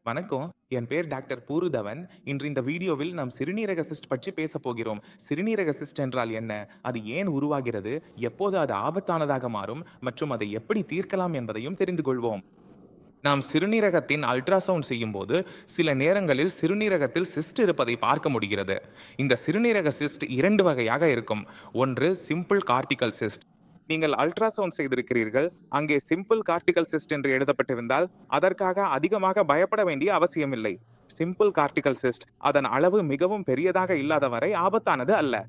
வணக்கம். என் பேர் டாக்டர் பூருதவன். இன்று இந்த வீடியோவில் நாம் சிறுநீரக சிஸ்ட் பற்றி பேசப் போகிறோம். சிறுநீரக சிஸ்ட் என்றால் என்ன? அது ஏன் உருவாகிறது? எப்போது அது ஆபத்தானதாக மாறும்? மற்றும் அதை எப்படி தீர்க்கலாம் என்பதையும் தெரிந்து கொள்வோம். நாம் சிறுநீரகத்தின் அல்ட்ராசவுண்ட் செய்யும்போது சில நேரங்களில் சிறுநீரகத்தில் சிஸ்ட் இருப்பதை பார்க்க முடிகிறது. இந்த சிறுநீரக சிஸ்ட் 2 வகையாக இருக்கும். ஒன்று சிம்பிள் கார்டிகல் சிஸ்ட். நீங்கள் அல்ட்ராசவுண்ட் செய்திருக்கிறீர்கள். அங்கே சிம்பிள் கார்டிகல் சிஸ்ட் என்று எழுதப்பட்டிருந்தால் அதற்காக அதிகமாக பயப்பட வேண்டிய அவசியமில்லை. சிம்பிள் கார்டிகல் சிஸ்ட் அதன் அளவு மிகவும் பெரியதாக இல்லாத வரை ஆபத்தானது அல்ல.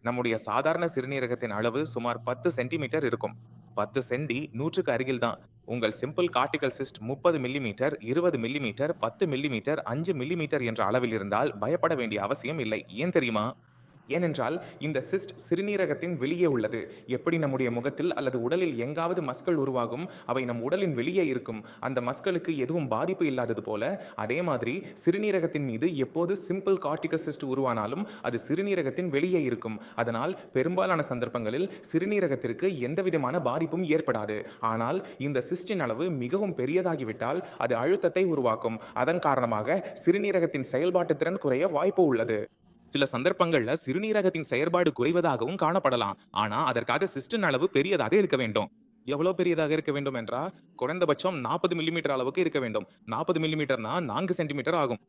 நம்முடைய சாதாரண சிறுநீரகத்தின் அளவு சுமார் 10 சென்டிமீட்டர் இருக்கும். 10 சென்டி 100க்கு அருகில் தான். உங்கள் simple cortical cyst 30 millimetre, 20 millimetre, 10 millimetre, 5 millimetre என்ற அளவில் இருந்தால் பயப்பட வேண்டிய அவசியம் இல்லை. ஏன் தெரியுமா? ஏனென்றால் இந்த சிஸ்ட் சிறுநீரகத்தின் வெளியே உள்ளது. எப்படி நம்முடைய முகத்தில் அல்லது உடலில் எங்காவது மஸ்கள் உருவாகும், அவை நம் உடலின் வெளியே இருக்கும். அந்த மஸ்களுக்கு எதுவும் பாதிப்பு இல்லாதது போல, அதே மாதிரி சிறுநீரகத்தின் மீது எப்போது சிம்பிள் கார்டிகல் சிஸ்ட் உருவானாலும் அது சிறுநீரகத்தின் வெளியே இருக்கும். அதனால் பெரும்பாலான சந்தர்ப்பங்களில் சிறுநீரகத்திற்கு எந்தவிதமான பாதிப்பும் ஏற்படாது. ஆனால் இந்த சிஸ்டின் அளவு மிகவும் பெரியதாகிவிட்டால் அது அழுத்தத்தை உருவாக்கும். அதன் காரணமாக சிறுநீரகத்தின் செயல்பாட்டு திறன் குறைய வாய்ப்பு உள்ளது. சில சந்தர்ப்பங்கள்ல சிறுநீரகத்தின் செயற்பாடு குறைவதாகவும் காணப்படலாம். ஆனா அதற்காக சிஸ்டின் அளவு பெரியதாக இருக்க வேண்டும். எவ்வளவு பெரியதாக இருக்க வேண்டும் என்றா, குறைந்தபட்சம் 40 மில்லிமீட்டர் அளவுக்கு இருக்க வேண்டும். 40 மில்லிமீட்டர்னா 4 சென்டிமீட்டர் ஆகும்.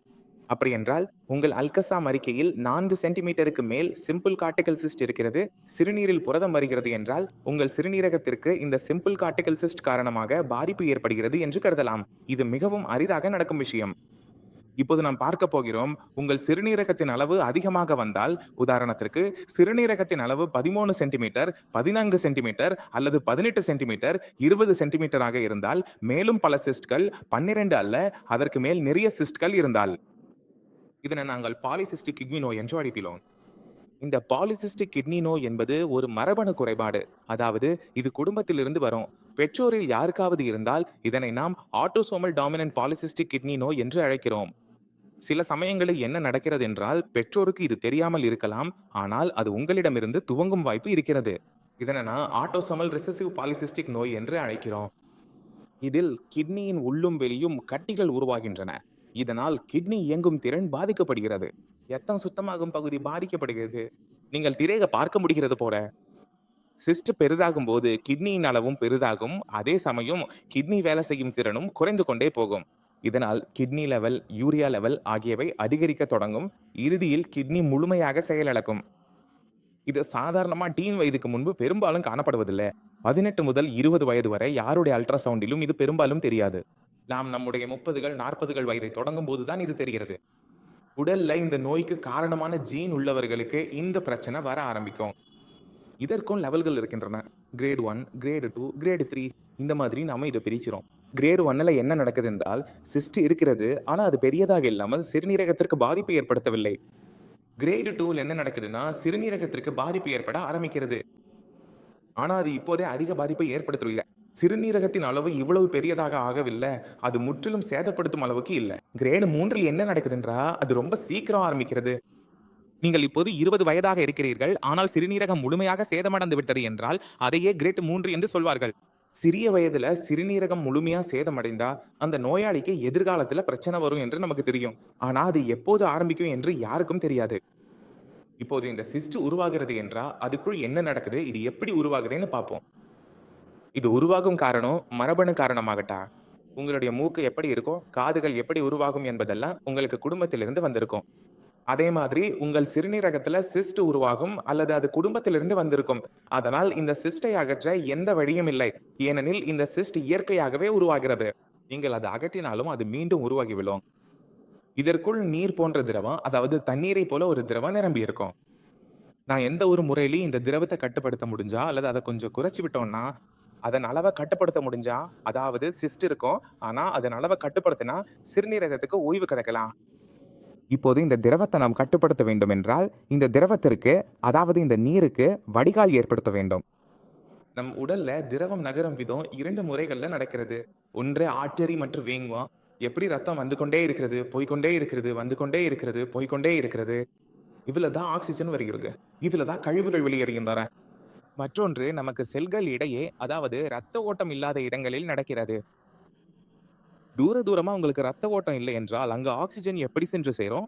அப்படி என்றால் உங்கள் அல்கசாம் அறிக்கையில் 4 சென்டிமீட்டருக்கு மேல் சிம்பிள் கார்டிகல் சிஸ்ட் இருக்கிறது, சிறுநீரில் புரதம் வருகிறது என்றால் உங்கள் சிறுநீரகத்திற்கு இந்த சிம்பிள் கார்டிகல் சிஸ்ட் காரணமாக பாதிப்பு ஏற்படுகிறது என்று கருதலாம். இது மிகவும் அரிதாக நடக்கும் விஷயம். இப்போது நாம் பார்க்க போகிறோம். உங்கள் சிறுநீரகத்தின் அளவு அதிகமாக வந்தால், உதாரணத்திற்கு சிறுநீரகத்தின் அளவு 13 சென்டிமீட்டர், 14 சென்டிமீட்டர் அல்லது 18 சென்டிமீட்டர், 20 சென்டிமீட்டராக இருந்தால், மேலும் பல சிஸ்ட்கள், 12 அல்ல அதற்கு மேல் நிறைய சிஸ்ட்கள் இருந்தால், இதனை நாங்கள் பாலிசிஸ்டிக் கிட்னி நோய் என்று அழைக்கிறோம். இந்த பாலிசிஸ்டிக் கிட்னி நோய் என்பது ஒரு மரபணு குறைபாடு. அதாவது இது குடும்பத்திலிருந்து வரும். பெற்றோரில் யாருக்காவது இருந்தால் இதனை நாம் ஆட்டோசோமல் டாமினன்ட் பாலிசிஸ்டிக் கிட்னி நோய் என்று அழைக்கிறோம். சில சமயங்களில் என்ன நடக்கிறது என்றால், பெற்றோருக்கு இது தெரியாமல் இருக்கலாம். ஆனால் அது உங்களிடமிருந்து துவங்கும் வாய்ப்பு இருக்கிறது. இதனை நான் ஆட்டோசோமல் ரிசசிவ் பாலிசிஸ்டிக் நோய் என்று அழைக்கிறோம். இதில் கிட்னியின் உள்ளும் வெளியும் கட்டிகள் உருவாகின்றன. இதனால் கிட்னி இயங்கும் திறன் பாதிக்கப்படுகிறது. இரத்தம் சுத்தமாகும் பகுதி பாதிக்கப்படுகிறது. நீங்கள் திரையை பார்க்க முடிகிறது போல. சிஸ்ட் பெரிதாகும் போது கிட்னியின் அளவும் பெரிதாகும். அதே சமயம் கிட்னி வேலை செய்யும் திறனும் குறைந்து கொண்டே போகும். இதனால் கிட்னி லெவல், யூரியா லெவல் ஆகியவை அதிகரிக்க தொடங்கும். இறுதியில் கிட்னி முழுமையாக செயலிழக்கும். இது சாதாரணமா டீன் வயதுக்கு முன்பு பெரும்பாலும் காணப்படுவதில்லை. 18 முதல் 20 வயது வரை யாருடைய அல்ட்ராசவுண்டிலும் இது பெரும்பாலும் தெரியாது. நாம் நம்முடைய 30கள் 40கள் வயதை தொடங்கும் போதுதான் இது தெரிகிறது. உடல்ல இந்த நோய்க்கு காரணமான ஜீன் உள்ளவர்களுக்கு இந்த பிரச்சனை வர ஆரம்பிக்கும். இதற்கும் லெவல்கள் இருக்கின்றன. கிரேட் 1, கிரேட் 2, கிரேட் 3 இந்த மாதிரி நாம இதை பிரிக்கிறோம். கிரேட் 1ல என்ன நடக்குது என்றால், சிஸ்ட் இருக்கிறது, ஆனா அது பெரியதாக இல்லாமல் சிறுநீரகத்திற்கு பாதிப்பு ஏற்படுத்தவில்லை. கிரேட் 2ல என்ன நடக்குதுன்னா, சிறுநீரகத்திற்கு பாதிப்பு ஏற்பட ஆரம்பிக்கிறது. ஆனா அது இப்போதே அதிக பாதிப்பை ஏற்படுத்தவில்லை. சிறுநீரகத்தின் அளவு இவ்வளவு பெரியதாக ஆகவில்லை. அது முற்றிலும் சேதப்படுத்தும் அளவுக்கு இல்லை. கிரேட் 3ல் என்ன நடக்குதுன்றா, அது ரொம்ப சீக்கிரம் ஆரம்பிக்கிறது. நீங்கள் இப்போது 20 வயதாக இருக்கிறீர்கள், ஆனால் சிறுநீரகம் முழுமையாக சேதமடைந்து விட்டது என்றால் அதையே கிரேட் 3 என்று சொல்வார்கள். சிறிய வயதுல சிறுநீரகம் முழுமையா சேதமடைந்தா அந்த நோயாளிக்கு எதிர்காலத்துல பிரச்சனை வரும் என்று நமக்கு தெரியும். ஆனா அது எப்போது ஆரம்பிக்கும் என்று யாருக்கும் தெரியாது. இப்போது இந்த சிஸ்ட் உருவாகிறது என்றா அதுக்குள் என்ன நடக்குது, இது எப்படி உருவாகுதுன்னு பார்ப்போம். இது உருவாகும் காரணம் மரபணு காரணமாகட்டா, உங்களுடைய மூக்கு எப்படி இருக்கும், காதுகள் எப்படி உருவாகும் என்பதெல்லாம் உங்களுக்கு குடும்பத்திலிருந்து வந்திருக்கும். அதே மாதிரி உங்கள் சிறுநீரகத்துல சிஸ்ட் உருவாகும் அல்லது அது குடும்பத்திலிருந்து வந்திருக்கும். அதனால் இந்த சிஸ்டை அகற்ற எந்த வழியும் இல்லை. ஏனெனில் இந்த சிஸ்ட் இயற்கையாகவே உருவாகிறது. நீங்கள் அதை அகற்றினாலும் அது மீண்டும் உருவாகி விடும். இதற்குள் நீர் போன்ற திரவம், அதாவது தண்ணீரை போல ஒரு திரவம் நிரம்பி இருக்கும். நான் எந்த ஒரு முறையிலையும் இந்த திரவத்தை கட்டுப்படுத்த முடிஞ்சா அல்லது அதை கொஞ்சம் குறைச்சி விட்டோம்னா, அதன் அளவை கட்டுப்படுத்த முடிஞ்சா, அதாவது சிஸ்ட் இருக்கும், ஆனா அதன் அளவை கட்டுப்படுத்தினா சிறுநீரகத்துக்கு ஓய்வு கிடைக்கலாம். இப்போது இந்த திரவத்தை நாம் கட்டுப்படுத்த வேண்டும் என்றால், இந்த திரவத்திற்கு, அதாவது இந்த நீருக்கு வடிகால் ஏற்படுத்த வேண்டும். நம் உடல்ல திரவம் நகரும் விதம் 2 முறைகள்ல நடக்கிறது. ஒன்று ஆர்டரி மற்றும் வேங்குவா. எப்படி ரத்தம் வந்து கொண்டே இருக்கிறது, போய்கொண்டே இருக்கிறது, வந்து கொண்டே இருக்கிறது, போய்கொண்டே இருக்கிறது. இதுல தான் ஆக்சிஜன் வருகிறது. இதுல தான் கழிவுகள் வெளியேறுகின்றன. மற்றொன்று நமக்கு செல்கள் இடையே, அதாவது இரத்த ஓட்டம் இல்லாத இடங்களில் நடக்கிறது. தூரமா உங்களுக்கு ரத்த ஓட்டம் இல்லை என்றால் அங்கு ஆக்ஸிஜன் எப்படி சென்று சேரும்?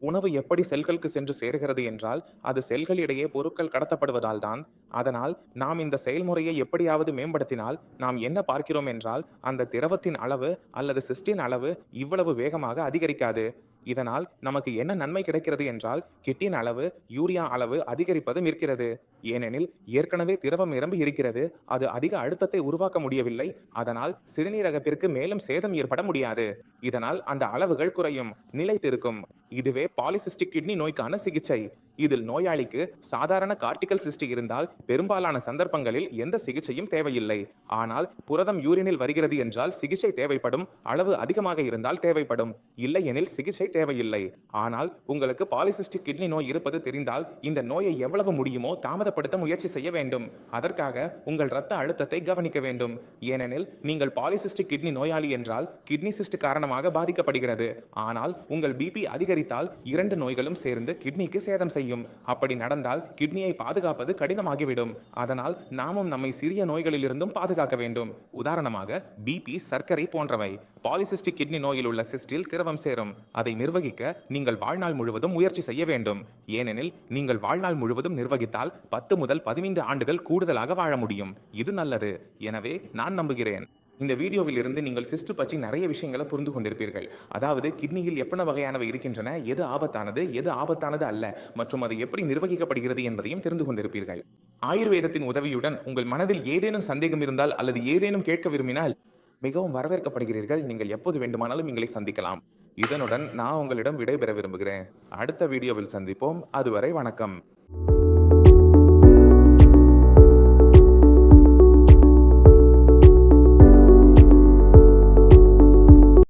உணவு எப்படி செல்களுக்கு சென்று சேர்கிறது என்றால், அது செல்களிடையே பொருட்கள் கடத்தப்படுவதால் தான். அதனால் நாம் இந்த செயல்முறையை எப்படியாவது மேம்படுத்தினால், நாம் என்ன பார்க்கிறோம் என்றால், அந்த திரவத்தின் அளவு அல்லது சிஸ்டின் அளவு இவ்வளவு வேகமாக அதிகரிக்காது. இதனால் நமக்கு என்ன நன்மை கிடைக்கிறது என்றால், கிட்டின் அளவு, யூரியா அளவு அதிகரிப்பதும் இருக்கிறது. ஏனெனில் ஏற்கனவே திரவம் நிரம்பி இருக்கிறது. அது அதிக அழுத்தத்தை உருவாக்க முடியவில்லை. அதனால் சிறுநீரகத்திற்கு மேலும் சேதம் ஏற்பட முடியாது. இதனால் அந்த அளவுகள் குறையும், நிலைத்திருக்கும். இதுவே பாலிசிஸ்டிக் கிட்னி நோய்க்கான சிகிச்சை. இதில் நோயாளிக்கு சாதாரண கார்டிகல் சிஸ்ட் இருந்தால் பெரும்பாலான சந்தர்ப்பங்களில் எந்த சிகிச்சையும் தேவையில்லை. ஆனால் புரதம் யூரினில் வருகிறது என்றால் சிகிச்சை தேவைப்படும். அளவு அதிகமாக இருந்தால் தேவைப்படும். இல்லையெனில் சிகிச்சை தேவையில்லை. ஆனால் உங்களுக்கு பாலிசிஸ்டிக் கிட்னி நோய் இருப்பது தெரிந்தால் இந்த நோயை எவ்வளவு முடியுமோ தாமதப்படுத்த முயற்சி செய்ய வேண்டும். அதற்காக உங்கள் இரத்த அழுத்தத்தை கவனிக்க வேண்டும். ஏனெனில் நீங்கள் பாலிசிஸ்டிக் கிட்னி நோயாளி என்றால் கிட்னி சிஸ்ட் காரணமாக பாதிக்கப்படுகிறது. ஆனால் உங்கள் பிபி அதிகரித்தால் இரண்டு நோய்களும் சேர்ந்து கிட்னிக்கு சேதம் செய்யும். அப்படி நடந்தால் கிட்னியை பாதுகாப்பது கடினமாகிவிடும். அதனால் நாமும் நம்மை சிறிய நோய்களிலிருந்தும் பாதுகாக்க வேண்டும். உதாரணமாக பிபி, சர்க்கரை போன்றவை. பாலிசிஸ்டிக் கிட்னி நோயில் உள்ள சிஸ்டில் திரவம் சேரும். அதை நிர்வகிக்க நீங்கள் வாழ்நாள் முழுவதும் முயற்சி செய்ய வேண்டும். ஏனெனில் நீங்கள் வாழ்நாள் முழுவதும் நிர்வகித்தால் 10 முதல் 15 ஆண்டுகள் கூடுதலாக வாழ முடியும். இது நல்லது. எனவே நான் நம்புகிறேன். இந்த வீடியோவில் இருந்து நீங்கள் சிஸ்ட் பற்றி நிறைய விஷயங்களை புரிந்து கொண்டிருப்பீர்கள். அதாவது கிட்னியில் எத்தனை வகையானவை இருக்கின்றன, எது ஆபத்தானது, எது ஆபத்தானது அல்ல, மற்றும் அது எப்படி நிர்வகிக்கப்படுகிறது என்பதையும் தெரிந்து கொண்டிருப்பீர்கள். ஆயுர்வேதத்தின் உதவியுடன் உங்கள் மனதில் ஏதேனும் சந்தேகம் இருந்தால் அல்லது ஏதேனும் கேட்க விரும்பினால் மிகவும் வரவேற்கப்படுகிறீர்கள். நீங்கள் எப்போது வேண்டுமானாலும் எங்களை சந்திக்கலாம். இதனுடன் நான் உங்களிடம் விடைபெற விரும்புகிறேன். அடுத்த வீடியோவில் சந்திப்போம். அதுவரை வணக்கம்.